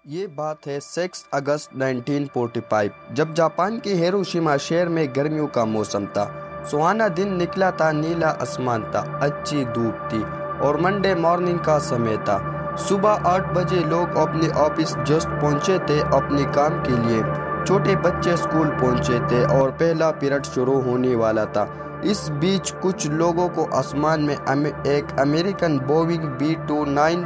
یہ بات ہے 6 اگست 1945 جب جاپان کے ہیروشیما شہر میں گرمیوں کا موسم تھا۔ سہانا دن نکلا تھا، نیلا آسمان تھا، اچھی دھوپ تھی اور منڈے مارننگ کا سمے تھا۔ صبح 8 بجے لوگ اپنے آفس جسٹ پہنچے تھے اپنے کام کے لیے۔ چھوٹے بچے اسکول پہنچے تھے اور پہلا پیریڈ شروع ہونے والا تھا۔ اس بیچ کچھ لوگوں کو آسمان میں ایک امریکن بوئنگ B-29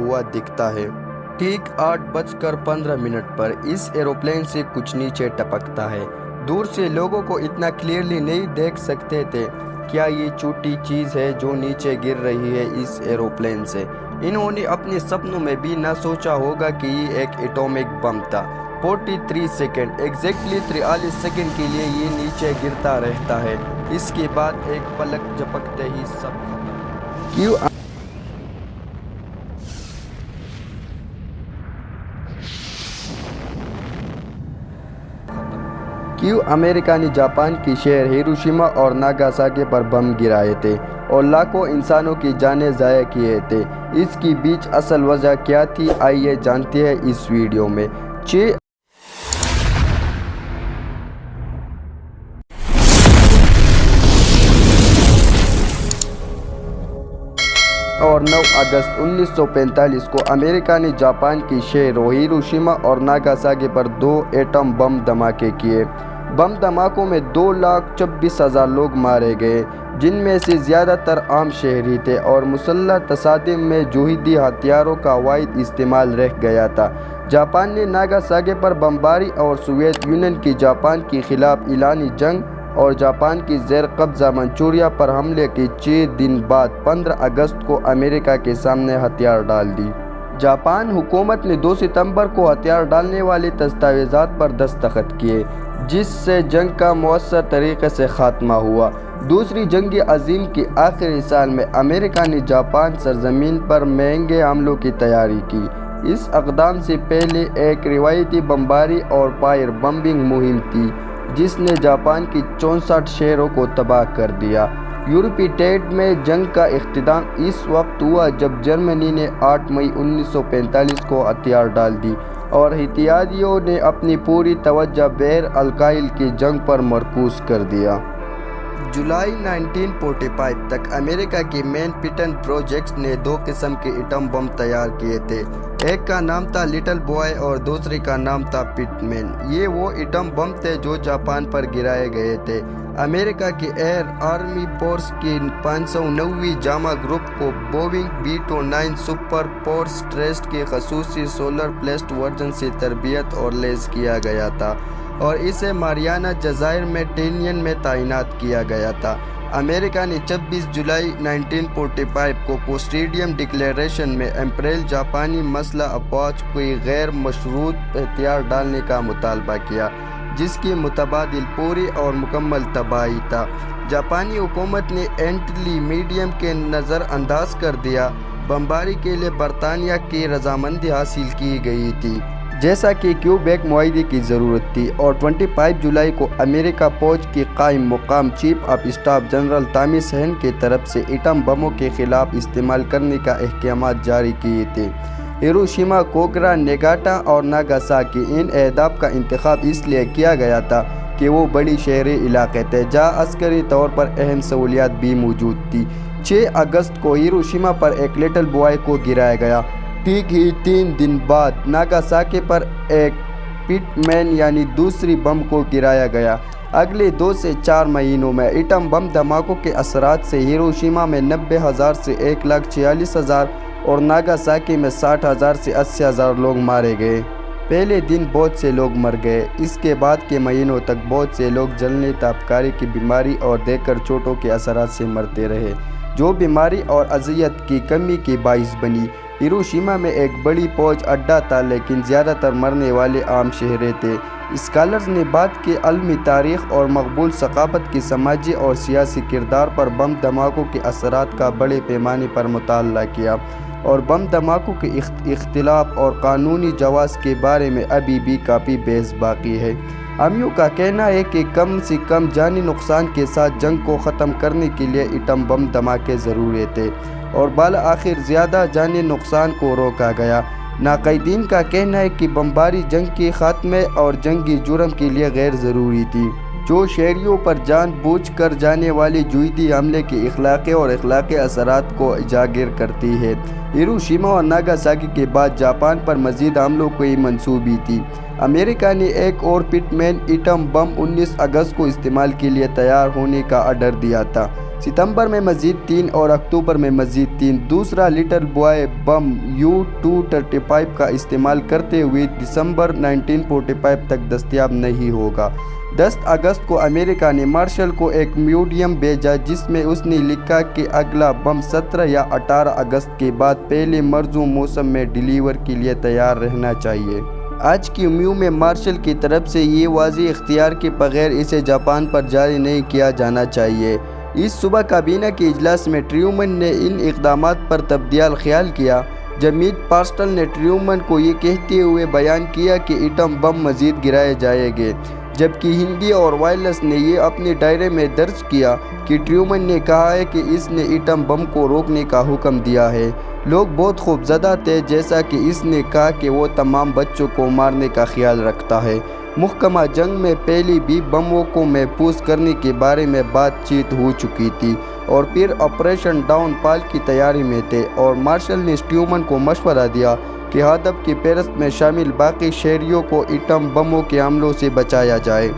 ہوا دکھتا ہے۔ ٹھیک 8:15 پر اس ایروپلین سے کچھ نیچے ٹپکتا ہے۔ دور سے لوگوں کو اتنا کلیئرلی نہیں دیکھ سکتے تھے۔ کیا یہ چھوٹی چیز ہے جو نیچے گر رہی ہے اس ایروپلین سے؟ انہوں نے اپنے سپنوں میں بھی نہ سوچا ہوگا کہ یہ ایک ایٹومک بم تھا۔ 43 سیکنڈ ایگزیکٹلی 43 سیکنڈ کے لیے یہ نیچے گرتا رہتا ہے۔ اس کے بعد ایک پلک جھپکتے ہی سب ختم۔ کیوں امریکہ نے جاپان کے شہر ہیروشیما اور ناگاساکی پر بم گرائے تھے اور لاکھوں انسانوں کی جانیں ضائع کیے تھے؟ اس کی بیچ اصل وجہ کیا تھی؟ آئیے جانتے ہیں اس ویڈیو میں۔ 6 اور 9 اگست 1945 کو امریکہ نے جاپان کے شہروں ہیروشیما اور ناگاساکی پر 2 ایٹم بم دھماکے کیے۔ بم دھماکوں میں 2,26,000 لوگ مارے گئے، جن میں سے زیادہ تر عام شہری تھے اور مسلح تصادم میں جوہری ہتھیاروں کا واحد استعمال رہ گیا تھا۔ جاپان نے ناگاساکی پر بمباری اور سوویت یونین کی جاپان کے خلاف اعلانی جنگ اور جاپان کی زیر قبضہ منچوریا پر حملے کے 6 دن بعد 15 اگست کو امریکہ کے سامنے ہتھیار ڈال دی۔ جاپان حکومت نے 2 ستمبر کو ہتھیار ڈالنے والے دستاویزات پر دستخط کیے، جس سے جنگ کا مؤثر طریقے سے خاتمہ ہوا۔ دوسری جنگ عظیم کے آخری سال میں امریکہ نے جاپان سرزمین پر مہنگے حملوں کی تیاری کی۔ اس اقدام سے پہلے ایک روایتی بمباری اور فائر بمبنگ مہم تھی جس نے جاپان کے 64 شہروں کو تباہ کر دیا۔ یورپی تحت میں جنگ کا اختتام اس وقت ہوا جب جرمنی نے 8 مئی 1945 کو ہتھیار ڈال دی اور اتحادیوں نے اپنی پوری توجہ بحر الکاہل کی جنگ پر مرکوز کر دیا۔ جولائی 1945 تک امریکہ کے مین ہٹن پروجیکٹ نے 2 قسم کے ایٹم بم تیار کیے تھے۔ ایک کا نام تھا لٹل بوائے اور دوسرے کا نام تھا پٹ مین۔ یہ وہ ایٹم بم تھے جو جاپان پر گرائے گئے تھے۔ امریکہ کے ایئر آرمی فورس کی 509ویں جامع گروپ کو بوئنگ B-29 سپر فورس ٹریسٹ کے خصوصی سولر پلیٹ ورژن سے تربیت اور لیس کیا گیا تھا اور اسے ماریانا جزائر میں ٹینین میں تعینات کیا گیا تھا۔ امریکہ نے 26 جولائی 1945 کو پوسٹیڈیم ڈکلیریشن میں امپیریل جاپانی مسلح افواج کو غیر مشروط ہتھیار ڈالنے کا مطالبہ کیا، جس کی متبادل پوری اور مکمل تباہی تھا۔ جاپانی حکومت نے اینٹی میڈیم کے نظر انداز کر دیا۔ بمباری کے لیے برطانیہ کی رضامندی حاصل کی گئی تھی، جیسا کہ کیوبیک معاہدے کی ضرورت تھی، اور 25 جولائی کو امریکہ فوج کے قائم مقام chief of staff general Thomas Hand کی طرف سے ایٹم بموں کے خلاف استعمال کرنے کا احکامات جاری کیے تھے۔ ہیروشیما، کوکرا، نیگاٹا اور ناگاساکی، ان اہداف کا انتخاب اس لیے کیا گیا تھا کہ وہ بڑی شہری علاقے تھے جہاں عسکری طور پر اہم سہولیات بھی موجود تھیں۔ 6 اگست کو ہیروشیما پر ایک لٹل بوائے کو گرایا گیا۔ ٹھیک ہی 3 دن بعد ناگاساکی پر ایک پٹ مین یعنی دوسری بم کو گرایا گیا۔ اگلے 2 سے 4 مہینوں میں ایٹم بم دھماکوں کے اثرات سے ہیروشیما میں 90,000 سے 1,46,000 اور ناگاساکی میں 60,000 سے 80,000 لوگ مارے گئے۔ پہلے دن بہت سے لوگ مر گئے۔ اس کے بعد کے مہینوں تک بہت سے لوگ جلنے، تابکاری کی بیماری اور دیگر چوٹوں کے اثرات سے مرتے رہے، جو بیماری اور اذیت کی کمی کے باعث بنی۔ ہیروشیما میں ایک بڑی فوج اڈہ تھا، لیکن زیادہ تر مرنے والے عام شہری تھے۔ اسکالرز نے بعد کے عالمی تاریخ اور مقبول ثقافت کے سماجی اور سیاسی کردار پر بم دھماکوں کے اثرات کا بڑے پیمانے پر مطالعہ کیا، اور بم دھماکوں کے اختلاف اور قانونی جواز کے بارے میں ابھی بھی کافی بحث باقی ہے۔ حامیوں کا کہنا ہے کہ کم سے کم جانی نقصان کے ساتھ جنگ کو ختم کرنے کے لیے ایٹم بم دھماکے ضروری تھے، اور بالآخر زیادہ جانی نقصان کو روکا گیا۔ ناقدین کا کہنا ہے کہ بمباری جنگ کے خاتمے اور جنگی جرم کے لیے غیر ضروری تھی، جو شہریوں پر جان بوجھ کر جانے والے جوہری حملے کے اخلاقی اور اخلاقی اثرات کو اجاگر کرتی ہے۔ ہیروشیما اور ناگاساکی کے بعد جاپان پر مزید حملوں کی منصوبی تھی۔ امریکہ نے ایک اور پٹ مین ایٹم بم 19 اگست کو استعمال کے لیے تیار ہونے کا آرڈر دیا تھا۔ ستمبر میں مزید 3 اور اکتوبر میں مزید 3۔ دوسرا لٹل بوائے بم U-235 کا استعمال کرتے ہوئے دسمبر 1945 تک دستیاب نہیں ہوگا۔ 10 اگست کو امریکہ نے مارشل کو ایک میڈیم بھیجا جس میں اس نے لکھا کہ اگلا بم 17 یا 18 اگست کے بعد پہلے مرزوم موسم میں ڈیلیور کے لیے تیار رہنا چاہیے۔ آج کی میو میں مارشل کی طرف سے یہ واضح اختیار کے بغیر اسے جاپان پر جاری نہیں کیا جانا چاہیے۔ اس صبح کابینہ کے اجلاس میں ٹرومن نے ان اقدامات پر تبدیل خیال کیا جب میٹ پاسٹل نے ٹرومن کو یہ کہتے ہوئے بیان کیا کہ ایٹم بم مزید گرائے جائیں گے، جبکہ ہندی اور وائلس نے یہ اپنے ڈائری میں درج کیا کہ ٹرومن نے کہا ہے کہ اس نے ایٹم بم کو روکنے کا حکم دیا ہے۔ لوگ بہت خوفزدہ تھے جیسا کہ اس نے کہا کہ وہ تمام بچوں کو مارنے کا خیال رکھتا ہے۔ محکمہ جنگ میں پہلے بھی بموں کو محفوظ کرنے کے بارے میں بات چیت ہو چکی تھی اور پھر آپریشن ڈاؤن فال کی تیاری میں تھے، اور مارشل نے ٹرومن کو مشورہ دیا کہ ہدف کی فہرست میں شامل باقی شہریوں کو ایٹم بموں کے حملوں سے بچایا جائے۔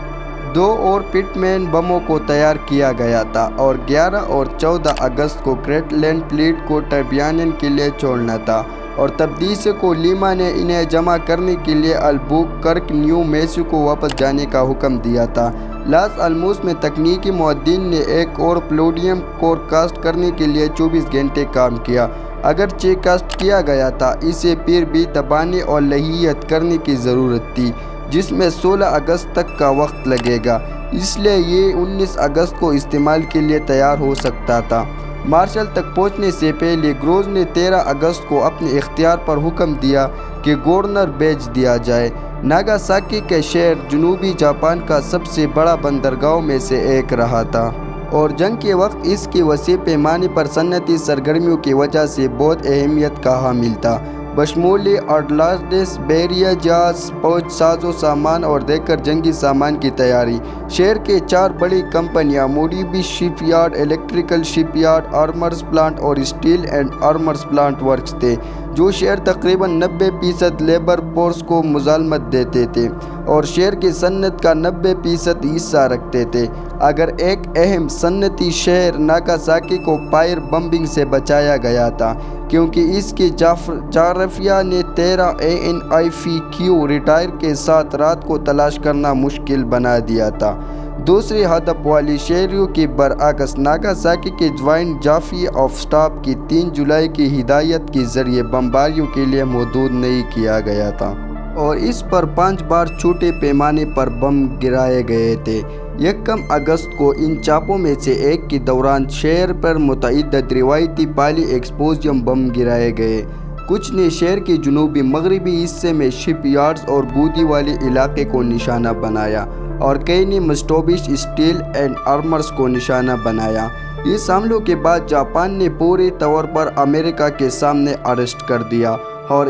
2 اور پٹ مین بموں کو تیار کیا گیا تھا اور 11 اور 14 اگست کو گریٹ لینڈ فلیٹ کو ٹربیانین کے لیے چھوڑنا تھا، اور تب 10 کو لیما نے انہیں جمع کرنے کے لیے البوکرک نیو میکسیکو واپس جانے کا حکم دیا تھا۔ لاس الموس میں تکنیکی معدین نے ایک اور پلوٹونیم کور کاسٹ کرنے کے لیے 24 گھنٹے کام کیا۔ اگرچہ کاسٹ کیا گیا تھا، اسے پھر بھی دبانے اور لہیت کرنے کی ضرورت تھی، جس میں 16 اگست تک کا وقت لگے گا، اس لیے یہ 19 اگست کو استعمال کے لیے تیار ہو سکتا تھا۔ مارشل تک پہنچنے سے پہلے گروز نے 13 اگست کو اپنے اختیار پر حکم دیا کہ گورنر بھیج دیا جائے۔ ناگاساکی کے شہر جنوبی جاپان کا سب سے بڑا بندرگاہوں میں سے ایک رہا تھا، اور جنگ کے وقت اس کی وسیع پیمانے پر صنعتی سرگرمیوں کی وجہ سے بہت اہمیت کا حامل تھا، بشمول اٹلانٹس بحریہ جہاز، فوج ساز و سامان اور دیگر جنگی سامان کی تیاری۔ شہر کے 4 بڑی کمپنیاں موریبی شپ یارڈ، الیکٹریکل شپ یارڈ، آرمرز پلانٹ اور اسٹیل اینڈ آرمرز پلانٹ ورکس تھے، جو شہر تقریباً 90% لیبر فورس کو ملازمت دیتے تھے اور شہر کی صنعت کا 90% حصہ رکھتے تھے۔ اگر ایک اہم صنعتی شہر ناگاساکی کو فائر بمبنگ سے بچایا گیا تھا کیونکہ اس کے جغرافیہ نے 13 ANIFQ ریٹائر کے ساتھ رات کو تلاش کرنا مشکل بنا دیا تھا۔ دوسرے ہدف والے شہروں کے برعکس، ناگاساکی کے جوائنٹ چیف آف اسٹاف کی 3 جولائی کی ہدایت کے ذریعے بمباریوں کے لیے محدود نہیں کیا گیا تھا، اور اس پر 5 بار چھوٹے پیمانے پر بم گرائے گئے تھے۔ 1 اگست کو ان چاپوں میں سے ایک کے دوران شہر پر متعدد روایتی پالی ایکسپلوژن بم گرائے گئے۔ کچھ نے شہر کے جنوبی مغربی حصے میں شپ یارڈز اور گودی والے علاقے کو نشانہ بنایا، اور کئی نے مسٹوبیش اسٹیل اینڈ آرمرز کو نشانہ بنایا۔ اس حملوں کے بعد جاپان نے پورے طور پر امریکہ کے سامنے اریسٹ کر دیا اور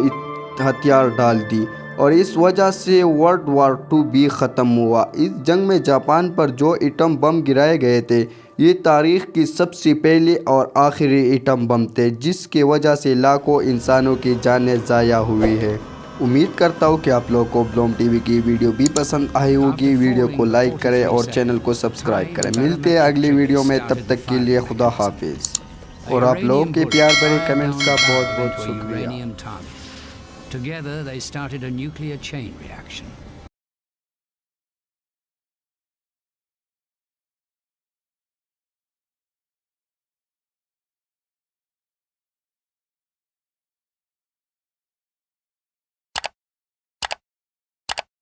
ہتھیار ڈال دی، اور اس وجہ سے ورلڈ وار II بھی ختم ہوا۔ اس جنگ میں جاپان پر جو ایٹم بم گرائے گئے تھے، یہ تاریخ کی سب سے پہلے اور آخری ایٹم بم تھے، جس کی وجہ سے لاکھوں انسانوں کی جانیں ضائع ہوئی ہیں۔ امید کرتا ہوں کہ آپ لوگوں کو بلوم ٹی وی کی ویڈیو بھی پسند آئی ہوگی۔ ویڈیو کو لائک کریں اور چینل کو سبسکرائب کریں۔ ملتے ہیں اگلی ویڈیو میں، تب تک کے لیے خدا حافظ، اور آپ لوگوں کے پیار بھرے کمنٹس کا بہت بہت شکریہ۔ Together they started a nuclear chain reaction.